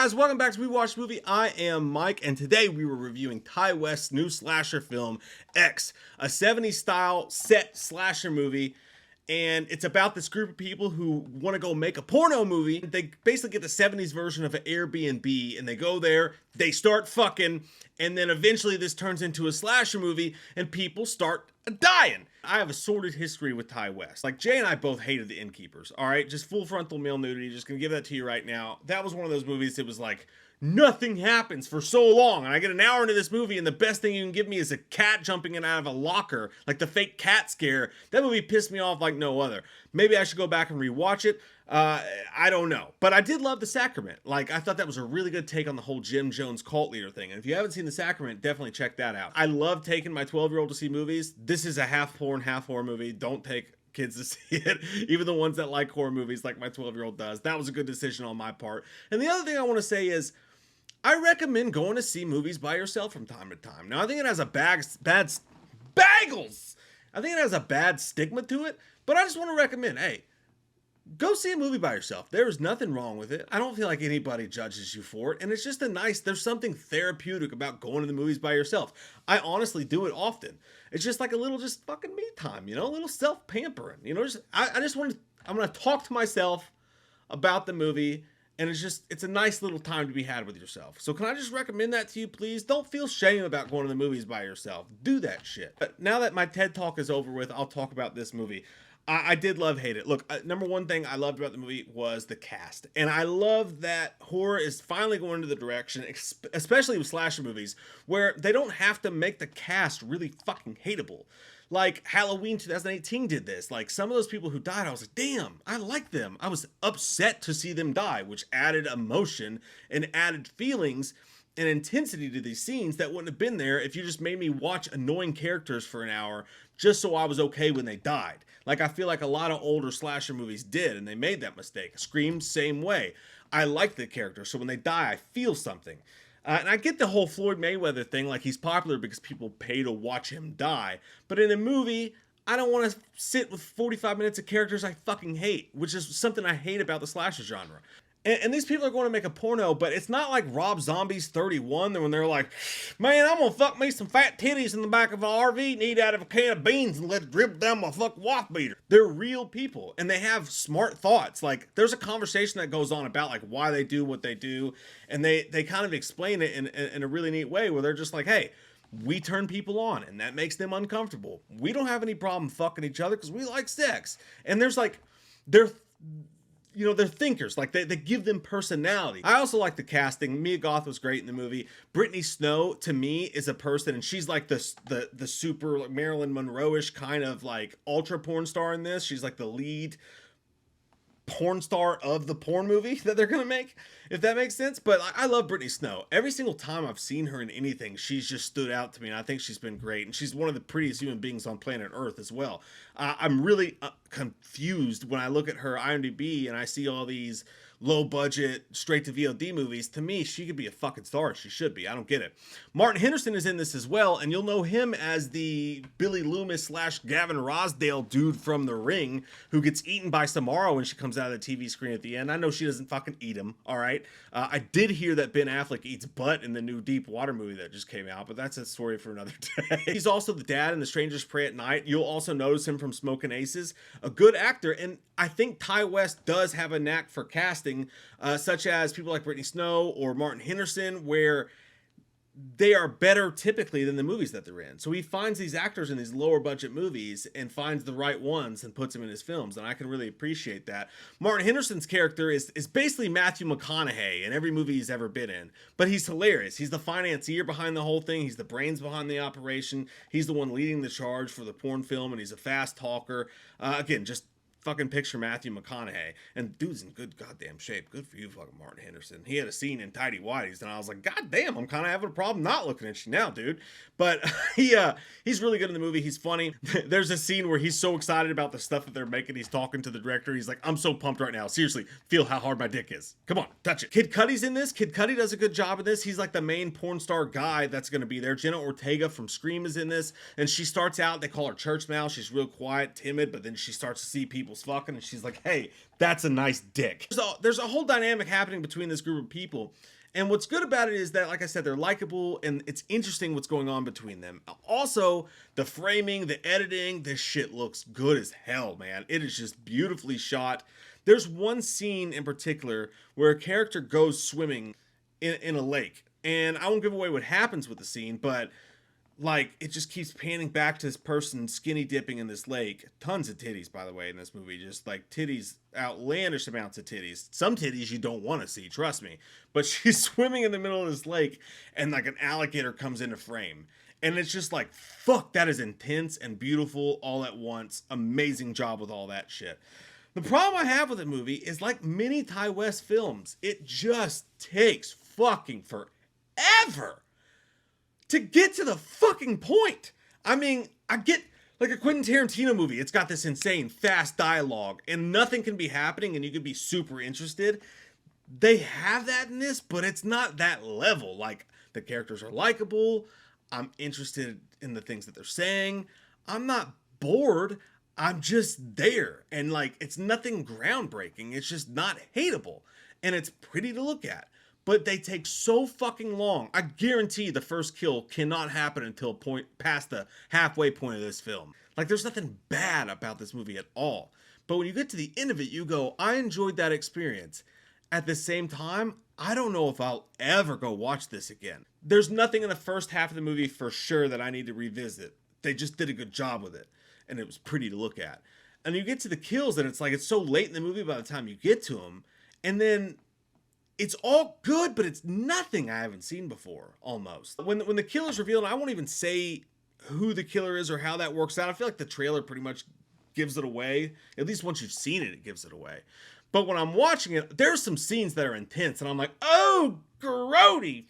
guys, welcome back to We Watched Movie. I am Mike, and today we were reviewing Ty West's new slasher film, X, a 70s style set slasher movie. And it's about this group of people who want to go make a porno movie. They basically get the 70s version of an Airbnb, and they go there, they start fucking, and then eventually this turns into a slasher movie, and people start dying. I have a sordid history with Ty West. Like, Jay and I both hated The Innkeepers, all right? Just full frontal male nudity, just gonna give that to you right now. That was one of those movies, it was like, nothing happens for so long, and I get an hour into this movie, and the best thing you can give me is a cat jumping in out of a locker, like the fake cat scare. That movie pissed me off like no other. Maybe I should go back and rewatch it. I don't know. But I did love The Sacrament. Like, I thought that was a really good take on the whole Jim Jones cult leader thing. And if you haven't seen The Sacrament, definitely check that out. I love taking my 12-year-old to see movies. This is a half porn, half horror movie. Don't take kids to see it, even the ones that like horror movies like my 12-year-old does. That was a good decision on my part. And the other thing I want to say is, I recommend going to see movies by yourself from time to time. Now, I think it has a bagels. I think it has a bad stigma to it, but I just want to recommend, hey, go see a movie by yourself. There is nothing wrong with it. I don't feel like anybody judges you for it, and it's just there's something therapeutic about going to the movies by yourself. I honestly do it often. It's just like a little just fucking me time, you know, a little self-pampering, you know. I'm going to talk to myself about the movie. And it's a nice little time to be had with yourself. So can I just recommend that to you, please? Don't feel shame about going to the movies by yourself. Do that shit. But now that my TED Talk is over with, I'll talk about this movie. I did hate it. Look, number one thing I loved about the movie was the cast. And I love that horror is finally going into the direction, especially with slasher movies, where they don't have to make the cast really fucking hateable. Like Halloween 2018 did this. Like, some of those people who died, I was like, damn, I like them. I was upset to see them die, which added emotion and added feelings and intensity to these scenes that wouldn't have been there if you just made me watch annoying characters for an hour just so I was okay when they died. Like, I feel like a lot of older slasher movies did, and they made that mistake. Scream, same way. I like the characters, so when they die, I feel something. And I get the whole Floyd Mayweather thing, like he's popular because people pay to watch him die. But in a movie, I don't want to sit with 45 minutes of characters I fucking hate, which is something I hate about the slasher genre. And these people are going to make a porno, but it's not like Rob Zombie's 31, when they're like, man, I'm going to fuck me some fat titties in the back of an RV and eat out of a can of beans and let it drip down my fuck wife beater. They're real people, and they have smart thoughts. Like, there's a conversation that goes on about, like, why they do what they do, and they kind of explain it in a really neat way, where they're just like, hey, we turn people on, and that makes them uncomfortable. We don't have any problem fucking each other because we like sex. And there's, like, they're thinkers. Like, they give them personality. I also like the casting. Mia Goth was great in the movie. Brittany Snow, to me, is a person, and she's like the super, like, Marilyn Monroe-ish kind of, like, ultra porn star in this. She's like the lead porn star of the porn movie that they're gonna make, if that makes sense. But I love Brittany Snow. Every single time I've seen her in anything, she's just stood out to me, and I think she's been great. And she's one of the prettiest human beings on planet Earth as well. I'm really confused when I look at her IMDb and I see all these low budget straight to VOD movies. To me, she could be a fucking star. She should be. I don't get it. Martin Henderson is in this as well, and you'll know him as the Billy Loomis / Gavin Rossdale dude from The Ring, who gets eaten by Samara when she comes out of the TV screen at the end. I know she doesn't fucking eat him, all right? I did hear that Ben Affleck eats butt in the new Deep Water movie that just came out, but that's a story for another day. He's also the dad in The Strangers Pray at Night. You'll also notice him from Smokin' Aces. A good actor, and I think Ty West does have a knack for casting, such as people like Brittany Snow or Martin Henderson, where they are better typically than the movies that they're in. So he finds these actors in these lower budget movies and finds the right ones and puts them in his films, and I can really appreciate that. Martin Henderson's character is basically Matthew McConaughey in every movie he's ever been in, but he's hilarious. He's the financier behind the whole thing. He's the brains behind the operation. He's the one leading the charge for the porn film, and he's a fast talker. Again, just fucking picture Matthew McConaughey, and dude's in good goddamn shape. Good for you, fucking Martin Henderson. He had a scene in Tidy Whities, and I was like, god damn, I'm kind of having a problem not looking at you now, dude. But he's really good in the movie. He's funny. There's a scene where he's so excited about the stuff that they're making. He's talking to the director. He's like, I'm so pumped right now. Seriously, feel how hard my dick is. Come on, touch it. Kid Cudi's in this. Kid Cudi does a good job of this. He's like the main porn star guy that's going to be there. Jenna Ortega from Scream is in this, and she starts out, they call her church mouse. She's real quiet, timid, but then she starts to see people couple's fucking, and she's like, hey, that's a nice dick. There's a whole dynamic happening between this group of people. And what's good about it is that, like I said, they're likable and it's interesting what's going on between them. Also, the framing, the editing, this shit looks good as hell, man. It is just beautifully shot. There's one scene in particular where a character goes swimming in a lake. And I won't give away what happens with the scene, but like it just keeps panning back to this person skinny dipping in this lake. Tons of titties, by the way, in this movie. Just like titties, outlandish amounts of titties. Some titties you don't want to see, trust me. But she's swimming in the middle of this lake and like an alligator comes into frame. And it's just like, fuck, that is intense and beautiful all at once. Amazing job with all that shit. The problem I have with the movie is, like many Ti West films, it just takes fucking forever to get to the fucking point. I mean, I get like a Quentin Tarantino movie. It's got this insane fast dialogue and nothing can be happening and you can be super interested. They have that in this, but it's not that level. Like the characters are likable. I'm interested in the things that they're saying. I'm not bored. I'm just there. And like, it's nothing groundbreaking. It's just not hateable. And it's pretty to look at. But they take so fucking long. I guarantee the first kill cannot happen until past the halfway point of this film. Like, there's nothing bad about this movie at all. But when you get to the end of it, you go, I enjoyed that experience. At the same time, I don't know if I'll ever go watch this again. There's nothing in the first half of the movie for sure that I need to revisit. They just did a good job with it. And it was pretty to look at. And you get to the kills and it's like, it's so late in the movie by the time you get to them. And then it's all good, but it's nothing I haven't seen before, almost. When the kill is revealed, I won't even say who the killer is or how that works out. I feel like the trailer pretty much gives it away. At least once you've seen it, it gives it away. But when I'm watching it, there's some scenes that are intense, and I'm like, oh, grody,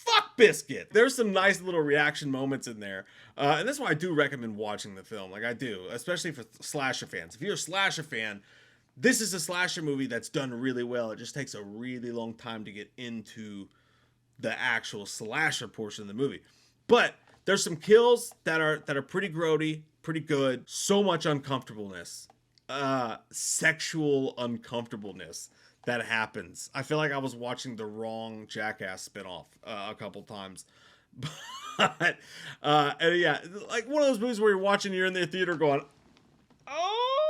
fuck biscuit. There's some nice little reaction moments in there. And that's why I do recommend watching the film. Like I do, especially for slasher fans. If you're a slasher fan, this is a slasher movie that's done really well. It just takes a really long time to get into the actual slasher portion of the movie. But there's some kills that are pretty grody, pretty good. So much uncomfortableness. Sexual uncomfortableness that happens. I feel like I was watching the wrong Jackass spinoff a couple times. But and yeah, like one of those movies where you're watching, you're in the theater going, oh,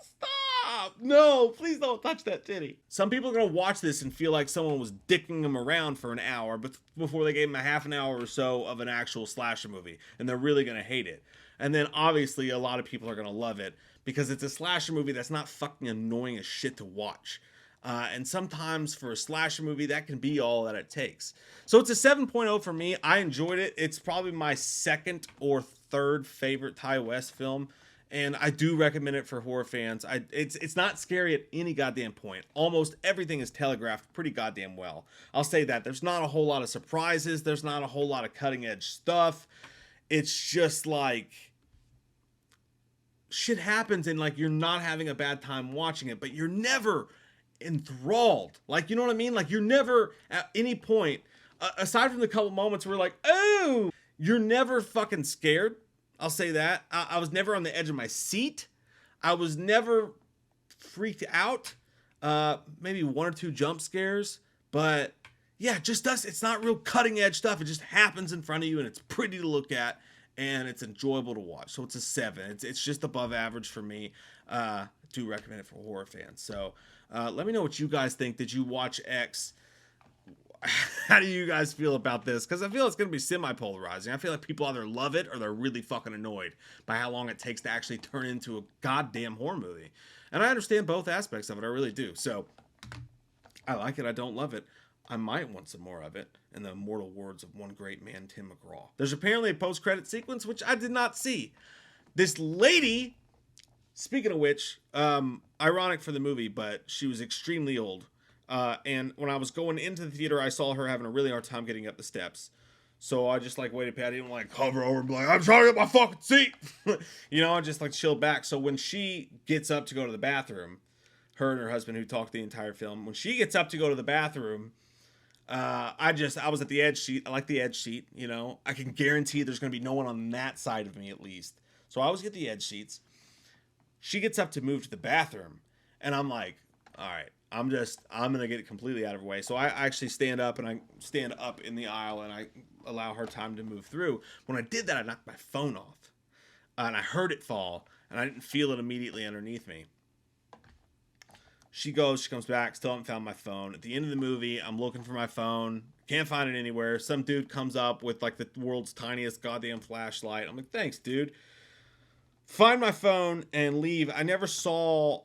stop. No, please don't touch that titty. Some people are going to watch this and feel like someone was dicking them around for an hour but before they gave them a half an hour or so of an actual slasher movie. And they're really going to hate it. And then obviously a lot of people are going to love it because it's a slasher movie that's not fucking annoying as shit to watch. And sometimes for a slasher movie, that can be all that it takes. So it's a 7.0 for me. I enjoyed it. It's probably my second or third favorite Ti West film. And I do recommend it for horror fans. It's not scary at any goddamn point. Almost everything is telegraphed pretty goddamn well. I'll say that. There's not a whole lot of surprises. There's not a whole lot of cutting edge stuff. It's just like shit happens and like you're not having a bad time watching it, but you're never enthralled. Like, you know what I mean? Like you're never at any point, aside from the couple moments where like, oh, you're never fucking scared. I'll say that. I was never on the edge of my seat. I was never freaked out. Maybe one or two jump scares, but yeah, it just does. It's not real cutting edge stuff. It just happens in front of you and it's pretty to look at and it's enjoyable to watch. So it's a 7. It's just above average for me. I do recommend it for horror fans. So let me know what you guys think. Did you watch X? How do you guys feel about this? Because I feel it's going to be semi-polarizing. I feel like people either love it or they're really fucking annoyed by how long it takes to actually turn into a goddamn horror movie. And I understand both aspects of it. I really do. So I like it. I don't love it. I might want some more of it, in the immortal words of one great man, Tim McGraw. There's apparently a post-credit sequence, which I did not see. This lady, speaking of which, ironic for the movie, but she was extremely old. And when I was going into the theater, I saw her having a really hard time getting up the steps. So I just like waited, I didn't like hover over and be like, I'm trying to get my fucking seat. You know, I just like chilled back. So when she gets up to go to the bathroom, her and her husband who talked the entire film, when she gets up to go to the bathroom, I was at the edge seat. I like the edge seat, you know. I can guarantee there's going to be no one on that side of me at least. So I always get the edge seats. She gets up to move to the bathroom, and I'm like, all right, I'm going to get it completely out of her way. So I actually stand up, and I stand up in the aisle, and I allow her time to move through. When I did that, I knocked my phone off, and I heard it fall, and I didn't feel it immediately underneath me. She comes back, still haven't found my phone. At the end of the movie, I'm looking for my phone, can't find it anywhere. Some dude comes up with like the world's tiniest goddamn flashlight. I'm like, thanks, dude. Find my phone and leave. I never saw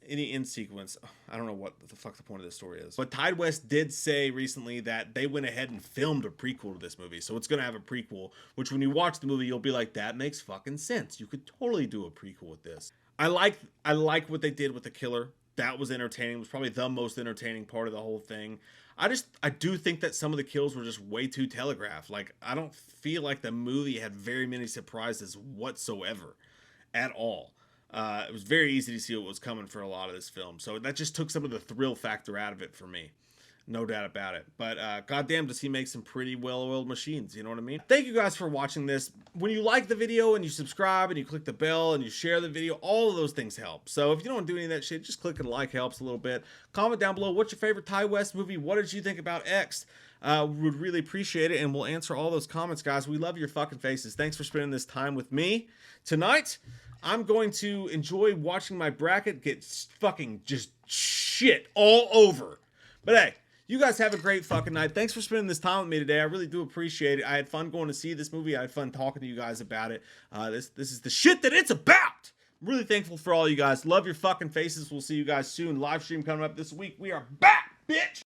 any end sequence. I don't know what the fuck the point of this story is. But Tide West did say recently that they went ahead and filmed a prequel to this movie. So it's going to have a prequel, which when you watch the movie, you'll be like, that makes fucking sense. You could totally do a prequel with this. I like what they did with the killer. That was entertaining. It was probably the most entertaining part of the whole thing. I do think that some of the kills were just way too telegraphed. Like, I don't feel like the movie had very many surprises whatsoever at all. It was very easy to see what was coming for a lot of this film. So that just took some of the thrill factor out of it for me. No doubt about it. But goddamn, does he make some pretty well-oiled machines, you know what I mean? Thank you guys for watching this. When you like the video and you subscribe and you click the bell and you share the video, all of those things help. So if you don't do any of that shit, just clicking like helps a little bit. Comment down below, what's your favorite Ty West movie? What did you think about X? Would really appreciate it, and we'll answer all those comments, guys. We love your fucking faces. Thanks for spending this time with me. Tonight, I'm going to enjoy watching my bracket get fucking just shit all over. But hey, you guys have a great fucking night. Thanks for spending this time with me today. I really do appreciate it. I had fun going to see this movie. I had fun talking to you guys about it. This is the shit that it's about. I'm really thankful for all you guys. Love your fucking faces. We'll see you guys soon. Live stream coming up this week. We are back, bitch.